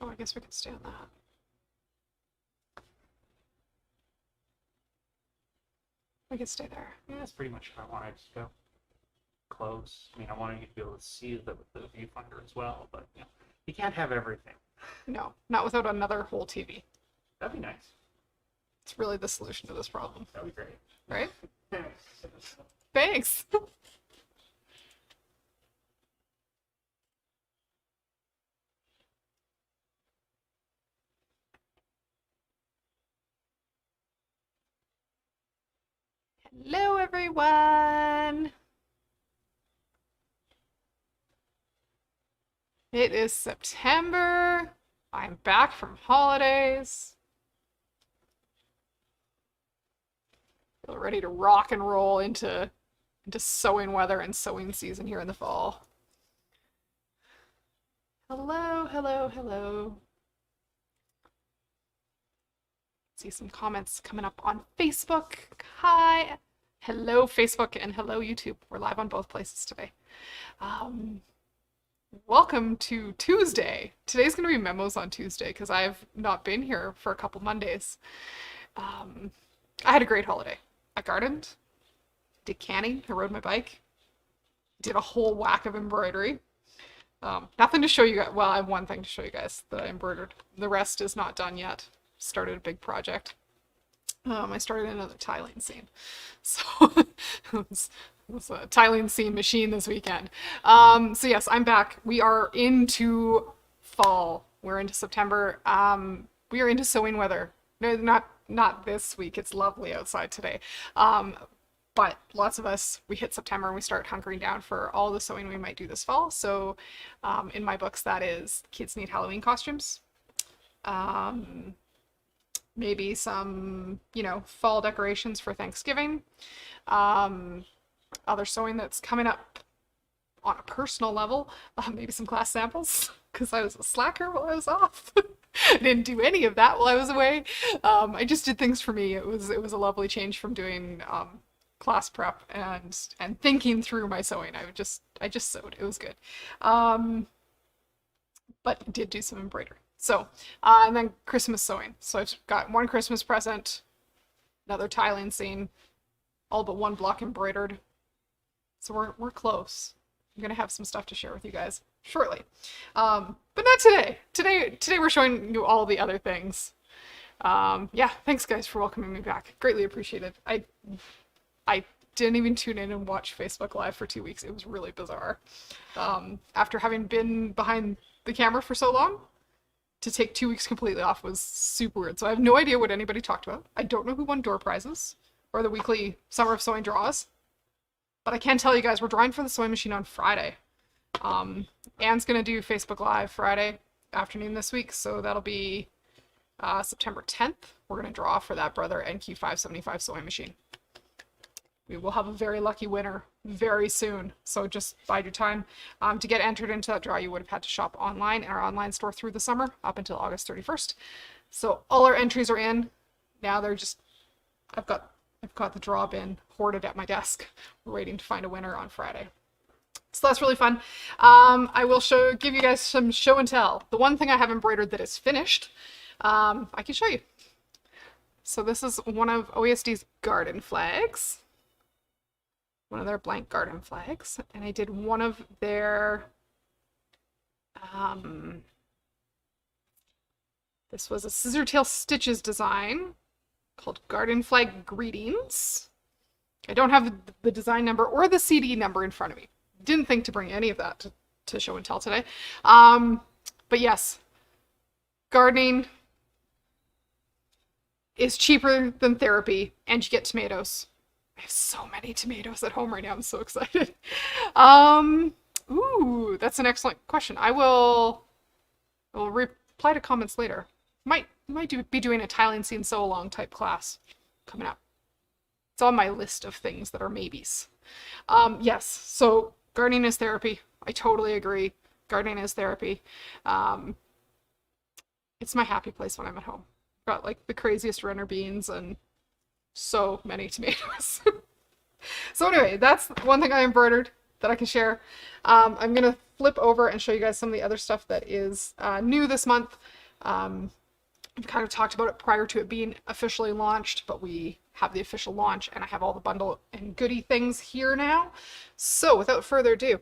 Oh, I guess we could stay on that. We could stay there. Yeah, that's pretty much what I wanted to go. Close. I mean, I wanted you to be able to see the viewfinder as well, but you know, you can't have everything. No, not without another whole TV. That'd be nice. It's really the solution to this problem. That'd be great. Right? Thanks. Hello, everyone. It is September. I'm back from holidays. Feel ready to rock and roll into sewing weather and sewing season here in the fall. Hello, hello, hello. See some comments coming up on Facebook. Hi. Hello, Facebook, and hello, YouTube. We're live on both places today. Welcome to Tuesday. Today's going to be Memos on Tuesday because I've not been here for a couple Mondays. I had a great holiday. I gardened, did canning, I rode my bike, did a whole whack of embroidery. Nothing to show you guys. Well, I have one thing to show you guys that I embroidered. The rest is not done yet. Started a big project. I started another tiling scene. So it was a tiling scene machine this weekend. So yes, I'm back. We are into fall. We're into September. We are into sewing weather. No, not this week. It's lovely outside today. But lots of us, we hit September and we start hunkering down for all the sewing we might do this fall. So in my books, that is kids need Halloween costumes. Maybe some, fall decorations for Thanksgiving. Other sewing that's coming up on a personal level. Maybe some class samples, because I was a slacker while I was off. I didn't do any of that while I was away. I just did things for me. It was a lovely change from doing class prep and thinking through my sewing. I just sewed. It was good. But did do some embroidery. So, and then Christmas sewing. So I've got one Christmas present, another tiling scene, all but one block embroidered. So we're close. I'm gonna have some stuff to share with you guys shortly. But not today. Today we're showing you all the other things. Yeah, thanks guys for welcoming me back. Greatly appreciated. I didn't even tune in and watch Facebook Live for 2 weeks. It was really bizarre. After having been behind the camera for so long, to take 2 weeks completely off was super weird. So I have no idea what anybody talked about. I don't know who won door prizes or the weekly Summer of Sewing draws. But I can tell you guys, we're drawing for the sewing machine on Friday. Anne's going to do Facebook Live Friday afternoon this week. So that'll be September 10th. We're going to draw for that Brother NQ575 sewing machine. We will have a very lucky winner very soon. So just bide your time. To get entered into that draw, you would have had to shop online in our online store through the summer up until August 31st. So all our entries are in. Now they're just, I've got the draw bin hoarded at my desk. We're waiting to find a winner on Friday. So that's really fun. I will give you guys some show and tell. The one thing I have embroidered that is finished, I can show you. So this is one of OESD's garden flags. One of their blank garden flags. And I did one of their, this was a scissor tail stitches design called Garden Flag Greetings. I don't have the design number or the CD number in front of me. Didn't think to bring any of that to show and tell today. But yes, gardening is cheaper than therapy and you get tomatoes. I have so many tomatoes at home right now. I'm so excited. Ooh, that's an excellent question. I will reply to comments later. Might be doing a tiling scene sew along type class coming up. It's on my list of things that are maybes. Yes, so gardening is therapy. I totally agree. Gardening is therapy. It's my happy place when I'm at home. I've got like the craziest runner beans and so many tomatoes. So anyway, that's one thing I embroidered that I can share. I'm gonna flip over and show you guys some of the other stuff that is new this month. We've kind of talked about it prior to it being officially launched, but we have the official launch and I have all the bundle and goodie things here now. So without further ado,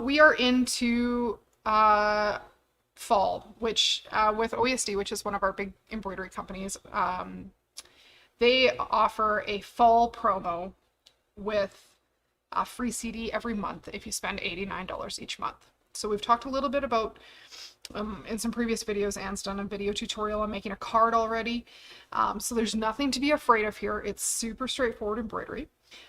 we are into fall, which with OESD, which is one of our big embroidery companies, they offer a fall promo with a free CD every month if you spend $89 each month. So we've talked a little bit about in some previous videos, Anne's done a video tutorial on making a card already. So there's nothing to be afraid of here. It's super straightforward embroidery.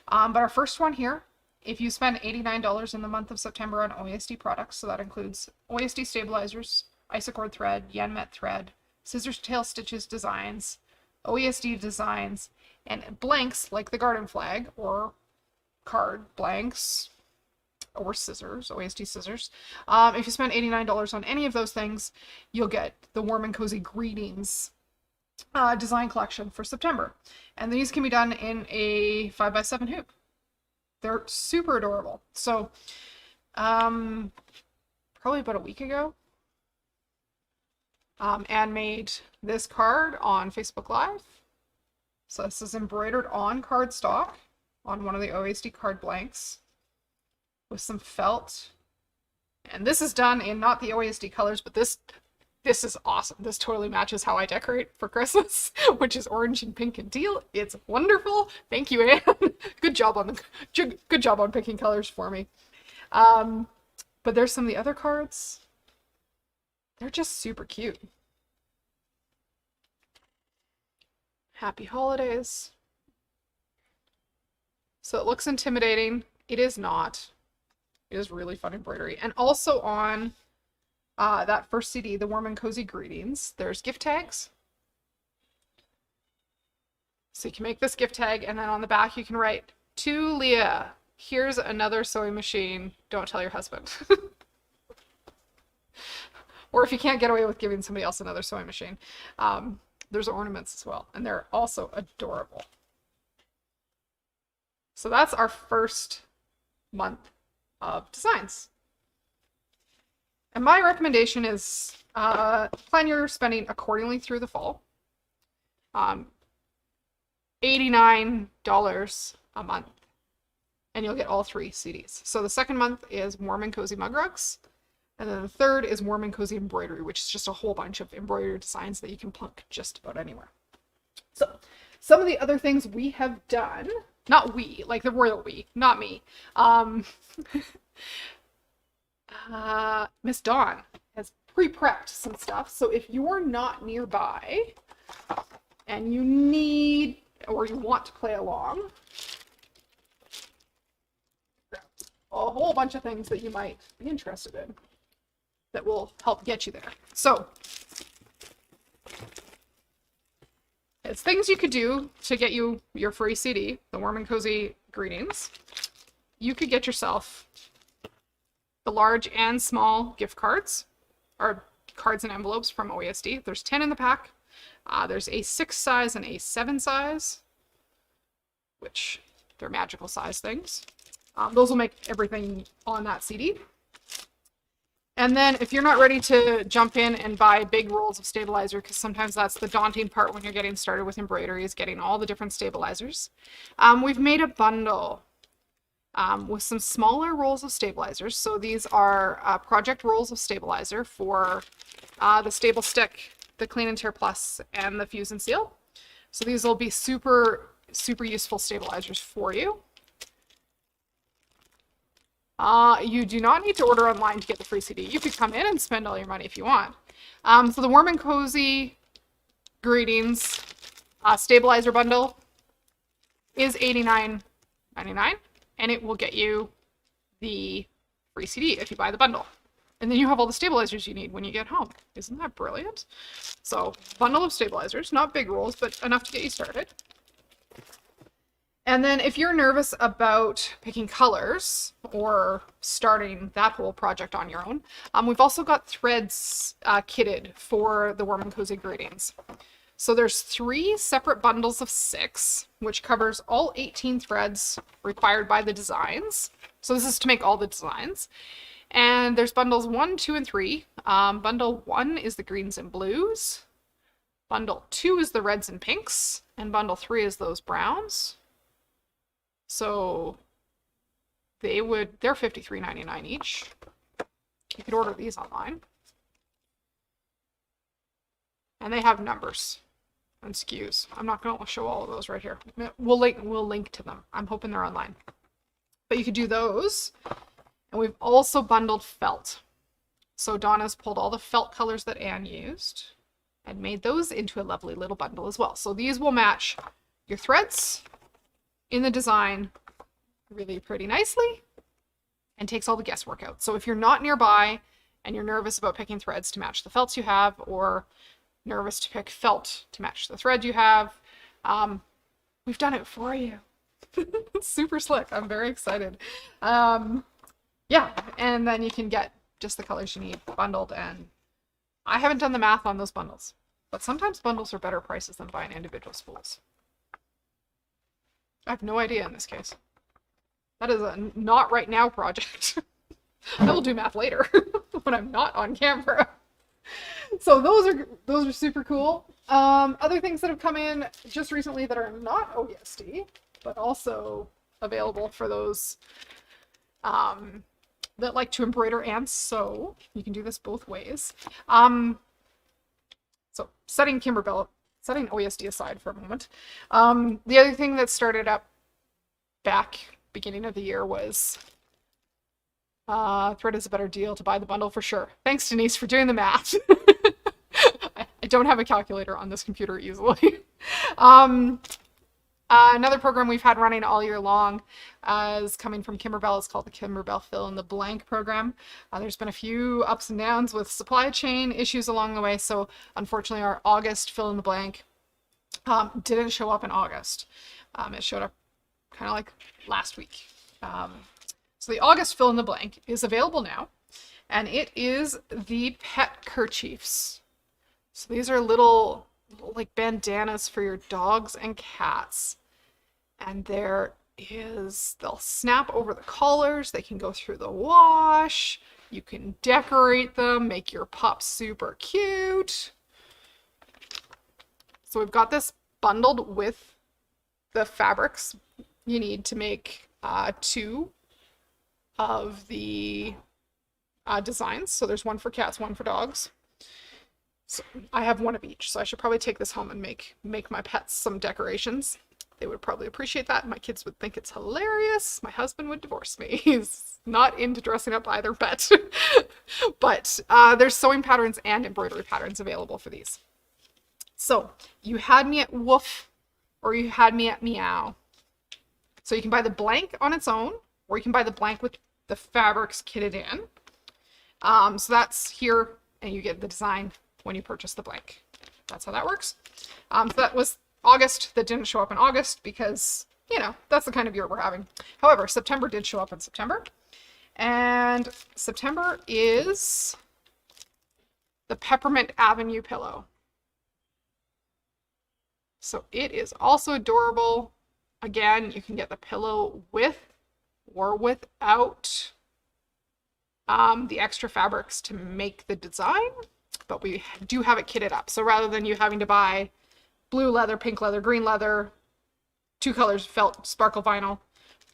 But our first one here, if you spend $89 in the month of September on OESD products, so that includes OESD stabilizers, isocord thread, yen met thread, scissors tail stitches designs, OESD designs, and blanks like the garden flag or card blanks, or scissors, OESD scissors. If you spend $89 on any of those things, you'll get the Warm and Cozy Greetings design collection for September. And these can be done in a 5x7 hoop. They're super adorable. So, probably about a week ago, Anne made this card on Facebook Live. So this is embroidered on cardstock on one of the OESD card blanks with some felt. And this is done in not the OESD colors, but this is awesome. This totally matches how I decorate for Christmas, which is orange and pink and teal. It's wonderful. Thank you, Anne. Good job on picking colors for me. But there's some of the other cards. They're just super cute. Happy holidays. So it looks intimidating. It is not. It is really fun embroidery. And also on that first CD, the Warm and Cozy Greetings, there's gift tags. So you can make this gift tag, and then on the back you can write, "To Leah, here's another sewing machine. Don't tell your husband." Or if you can't get away with giving somebody else another sewing machine, there's ornaments as well, and they're also adorable. So that's our first month of designs. And my recommendation is plan your spending accordingly through the fall. $89 a month, and you'll get all 3 CDs. So the second month is Warm and Cozy Mug Rugs, and then the third is Warm and Cozy Embroidery, which is just a whole bunch of embroidery designs that you can plunk just about anywhere. So some of the other things we have done, not we, like the royal we, not me. Miss Dawn has pre-prepped some stuff. So if you're not nearby and you need or you want to play along, a whole bunch of things that you might be interested in that will help get you there. So it's things you could do to get you your free CD, the Warm and Cozy Greetings. You could get yourself the large and small gift cards, or cards and envelopes from OESD. There's 10 in the pack. There's a 6 size and a 7 size, which they're magical size things. Those will make everything on that CD. And then if you're not ready to jump in and buy big rolls of stabilizer, because sometimes that's the daunting part when you're getting started with embroidery, is getting all the different stabilizers, we've made a bundle with some smaller rolls of stabilizers. So these are project rolls of stabilizer for the Stable Stick, the Clean and Tear Plus, and the Fuse and Seal. So these will be super, super useful stabilizers for you. You do not need to order online to get the free CD. You could come in and spend all your money if you want. So the Warm and Cozy Greetings stabilizer bundle is $89.99, and it will get you the free CD if you buy the bundle. And then you have all the stabilizers you need when you get home. Isn't that brilliant? So, bundle of stabilizers, not big rolls, but enough to get you started. And then if you're nervous about picking colors or starting that whole project on your own, we've also got threads kitted for the Warm and Cozy Greetings. So there's 3 separate bundles of 6, which covers all 18 threads required by the designs. So this is to make all the designs. And there's bundles 1, 2, and 3. Bundle 1 is the greens and blues. Bundle 2 is the reds and pinks. And bundle 3 is those browns. So they're $53.99 each. You could order these online. And they have numbers and SKUs. I'm not going to show all of those right here. We'll link to them. I'm hoping they're online. But you could do those. And we've also bundled felt. So Donna's pulled all the felt colors that Anne used and made those into a lovely little bundle as well. So these will match your threads in the design really pretty nicely and takes all the guesswork out. So if you're not nearby and you're nervous about picking threads to match the felts you have, or nervous to pick felt to match the thread you have, we've done it for you. It's super slick. I'm very excited. Yeah, and then you can get just the colors you need bundled, and I haven't done the math on those bundles, but sometimes bundles are better prices than buying individual spools. I have no idea in this case. That is a not right now project. I will do math later when I'm not on camera. So those are super cool. Other things that have come in just recently that are not OESD, but also available for those that like to embroider and sew. You can do this both ways. So setting OESD aside for a moment. The other thing that started up back beginning of the year was thread is a better deal to buy the bundle for sure. Thanks, Denise, for doing the math. I don't have a calculator on this computer easily. Another program we've had running all year long is coming from Kimberbell. It's called the Kimberbell Fill in the Blank program. There's been a few ups and downs with supply chain issues along the way. So unfortunately, our August Fill in the Blank didn't show up in August. It showed up kind of like last week. So the August Fill in the Blank is available now, and it is the pet kerchiefs. So these are little like bandanas for your dogs and cats. And they'll snap over the collars. They can go through the wash. You can decorate them, make your pup super cute. So we've got this bundled with the fabrics you need to make 2 of the designs. So there's one for cats, one for dogs. So I have one of each, so I should probably take this home and make my pets some decorations. They would probably appreciate that. My kids would think it's hilarious. My husband would divorce me. He's not into dressing up either pet. But there's sewing patterns and embroidery patterns available for these. So you had me at woof, or you had me at meow. So you can buy the blank on its own, or you can buy the blank with the fabrics kitted in. So that's here, and you get the design when you purchase the blank. That's how that works. So that was August. That didn't show up in August because, you know, that's the kind of year we're having. However, September did show up in September. And September is the Peppermint Avenue pillow. So it is also adorable. Again, you can get the pillow with or without the extra fabrics to make the design, but we do have it kitted up. So rather than you having to buy blue leather, pink leather, green leather, 2 colors, felt, sparkle vinyl,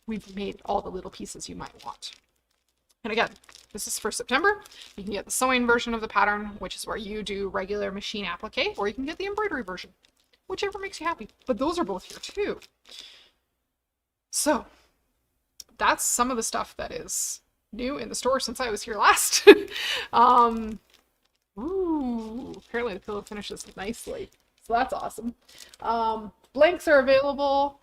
we've made all the little pieces you might want. And again, this is for September. You can get the sewing version of the pattern, which is where you do regular machine applique, or you can get the embroidery version, whichever makes you happy. But those are both here too. So that's some of the stuff that is new in the store since I was here last. Ooh, apparently the pillow finishes nicely. So that's awesome. Blanks are available.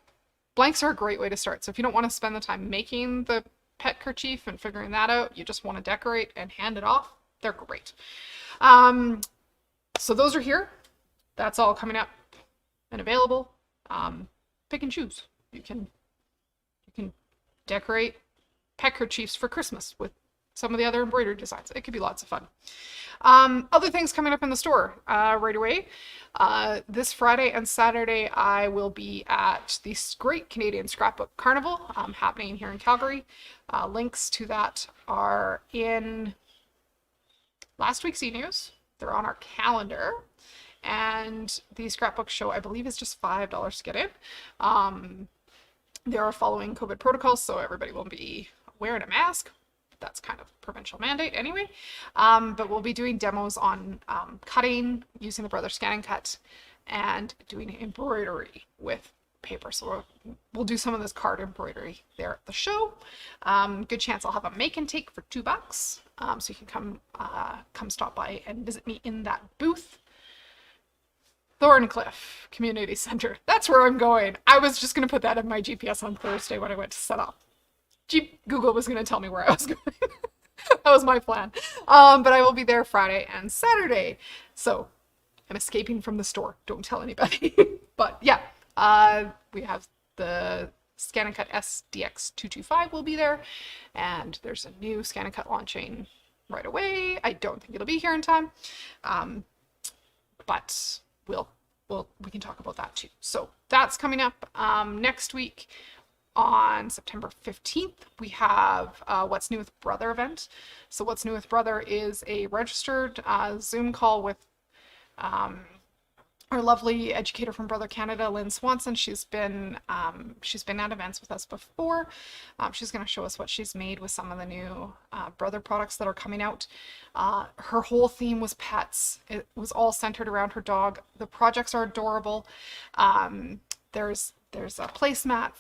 Blanks are a great way to start. So if you don't want to spend the time making the pet kerchief and figuring that out, you just want to decorate and hand it off, they're great. So those are here. That's all coming up and available. Pick and choose. You can decorate pet kerchiefs for Christmas with some of the other embroidery designs. It could be lots of fun. Other things coming up in the store right away. This Friday and Saturday, I will be at the Great Canadian Scrapbook Carnival happening here in Calgary. Links to that are in last week's e-news. They're on our calendar. And the scrapbook show, I believe, is just $5 to get in. They are following COVID protocols, so everybody will be wearing a mask. That's kind of provincial mandate anyway. But we'll be doing demos on cutting, using the Brother Scan and Cut, and doing embroidery with paper. So we'll do some of this card embroidery there at the show. Good chance I'll have a make and take for $2. So you can come stop by and visit me in that booth. Thorncliffe Community Center. That's where I'm going. I was just going to put that in my GPS on Thursday when I went to set up. Google was going to tell me where I was going. That was my plan. But I will be there Friday and Saturday. So I'm escaping from the store. Don't tell anybody. But yeah, we have the Scan and Cut SDX225 will be there. And there's a new Scan and Cut launching right away. I don't think it'll be here in time. But we can talk about that too. So that's coming up next week. On September 15th, we have What's New with Brother event. So What's New with Brother is a registered Zoom call with our lovely educator from Brother Canada, Lynn Swanson. She's been at events with us before. She's going to show us what she's made with some of the new Brother products that are coming out. Her whole theme was pets. It was all centered around her dog. The projects are adorable. There's a placemat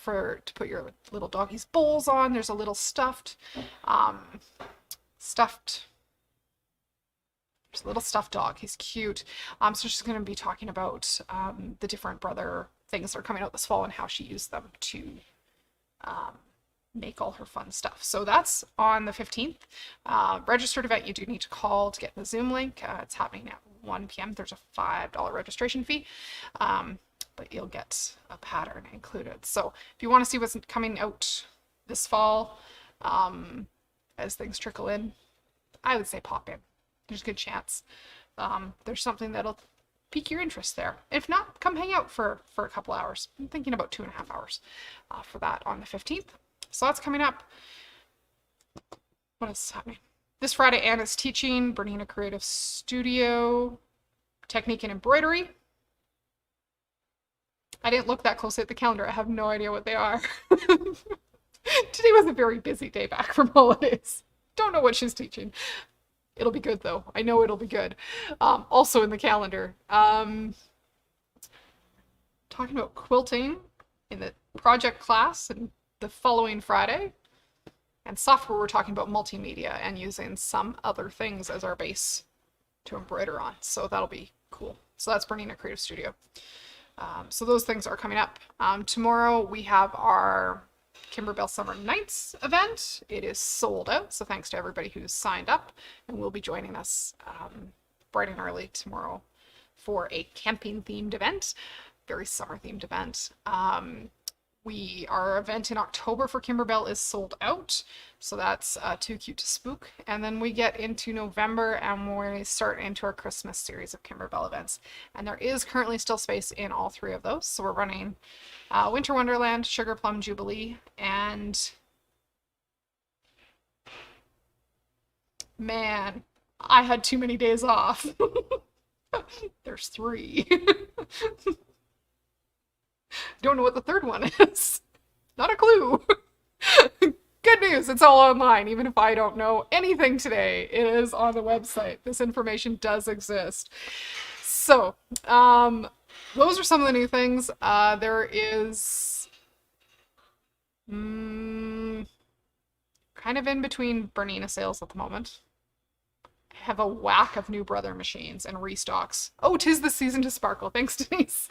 to put your little doggy's bowls on. There's a little stuffed dog. He's cute. So she's going to be talking about the different Brother things that are coming out this fall and how she used them to make all her fun stuff. So that's on the 15th. Registered event, you do need to call to get the Zoom link. It's happening at 1 p.m. There's a $5 registration fee. But you'll get a pattern included. So if you want to see what's coming out this fall, as things trickle in, I would say pop in. There's a good chance there's something that'll pique your interest there. If not, come hang out for a couple hours. I'm thinking about 2.5 hours for that on the 15th. So that's coming up. What else is happening? This Friday, Anne is teaching Bernina Creative Studio technique and embroidery. I didn't look that closely at the calendar. I have no idea what they are. Today was a very busy day back from holidays. Don't know what she's teaching. It'll be good though. I know it'll be good. Also in the calendar, talking about quilting in the project class and the following Friday. And software, we're talking about multimedia and using some other things as our base to embroider on. So that'll be cool. So that's Bernina Creative Studio. So those things are coming up. Tomorrow we have our Kimberbell Summer Nights event. It is sold out, so thanks to everybody who's signed up, and will be joining us bright and early tomorrow for a camping themed event, very summer themed event. Our event in October for Kimberbell is sold out, so that's Too Cute to Spook. And then we get into November and we start into our Christmas series of Kimberbell events. And there is currently still space in all 3 of those. So we're running Winter Wonderland, Sugar Plum Jubilee, and man, I had too many days off. There's 3. Don't know what the third one is. Not a clue. Good news, it's all online. Even if I don't know anything today, it is on the website. This information does exist. So, those are some of the new things. There is kind of in between Bernina sales at the moment. I have a whack of new Brother machines and restocks. Oh, 'tis the season to sparkle. Thanks, Denise.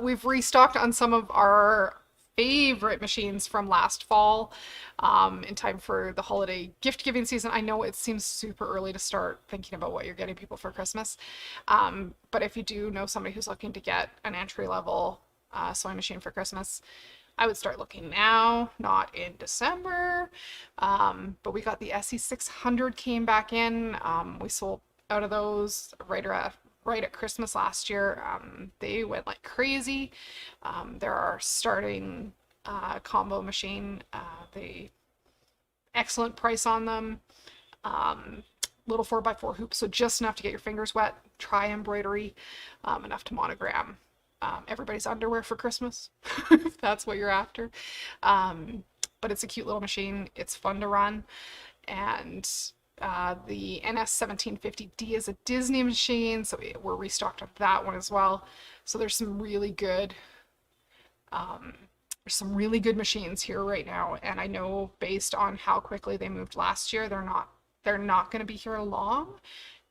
We've restocked on some of our favorite machines from last fall in time for the holiday gift giving season. I know it seems super early to start thinking about what you're getting people for Christmas, but if you do know somebody who's looking to get an entry level sewing machine for Christmas, I would start looking now, not in December. But we got the SE600 came back in. We sold out of those right at Christmas last year. They went like crazy. There are starting combo machine. They excellent price on them. Little 4x4 hoops, so just enough to get your fingers wet. Try embroidery, enough to monogram everybody's underwear for Christmas, if that's what you're after. But it's a cute little machine. It's fun to run. And the NS1750D is a Disney machine, so we're restocked of that one as well. So there's some really good machines here right now, and I know based on how quickly they moved last year, they're not going to be here long,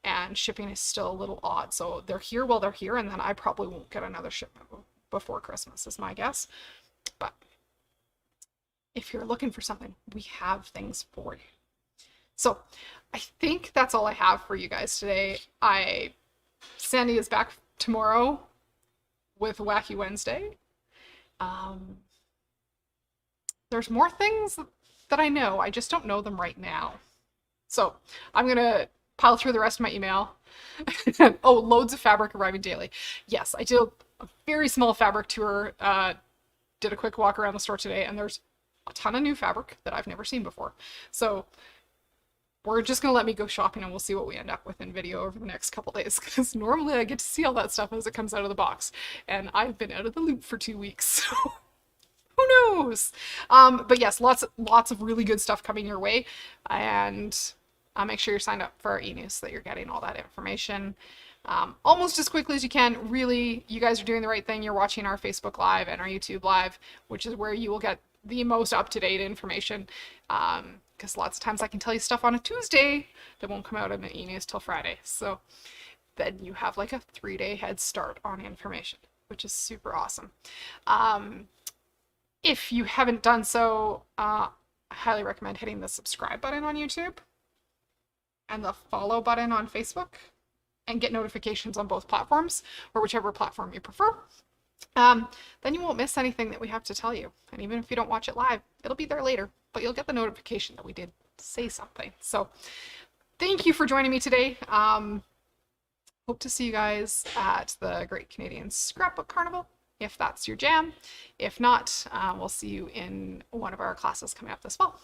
and shipping is still a little odd. So they're here while they're here, and then I probably won't get another shipment before Christmas is my guess. But if you're looking for something, we have things for you. So I think that's all I have for you guys today. Sandy is back tomorrow with Wacky Wednesday. There's more things that I know. I just don't know them right now. So I'm going to pile through the rest of my email. Oh, loads of fabric arriving daily. Yes, I did a very small fabric tour. Did a quick walk around the store today, and there's a ton of new fabric that I've never seen before. So we're just going to let me go shopping, and we'll see what we end up with in video over the next couple days, because normally I get to see all that stuff as it comes out of the box, and I've been out of the loop for 2 weeks, so who knows? But yes, lots of really good stuff coming your way, and make sure you're signed up for our e-news so that you're getting all that information almost as quickly as you can. Really, you guys are doing the right thing. You're watching our Facebook Live and our YouTube Live, which is where you will get the most up-to-date information, because lots of times I can tell you stuff on a Tuesday that won't come out in the e-news till Friday. So then you have like a 3-day head start on information, which is super awesome. If you haven't done so, I highly recommend hitting the subscribe button on YouTube and the follow button on Facebook, and get notifications on both platforms, or whichever platform you prefer. Then you won't miss anything that we have to tell you. And even if you don't watch it live, it'll be there later, but you'll get the notification that we did say something. So thank you for joining me today. Hope to see you guys at the Great Canadian Scrapbook Carnival, if that's your jam. If not, we'll see you in one of our classes coming up this fall.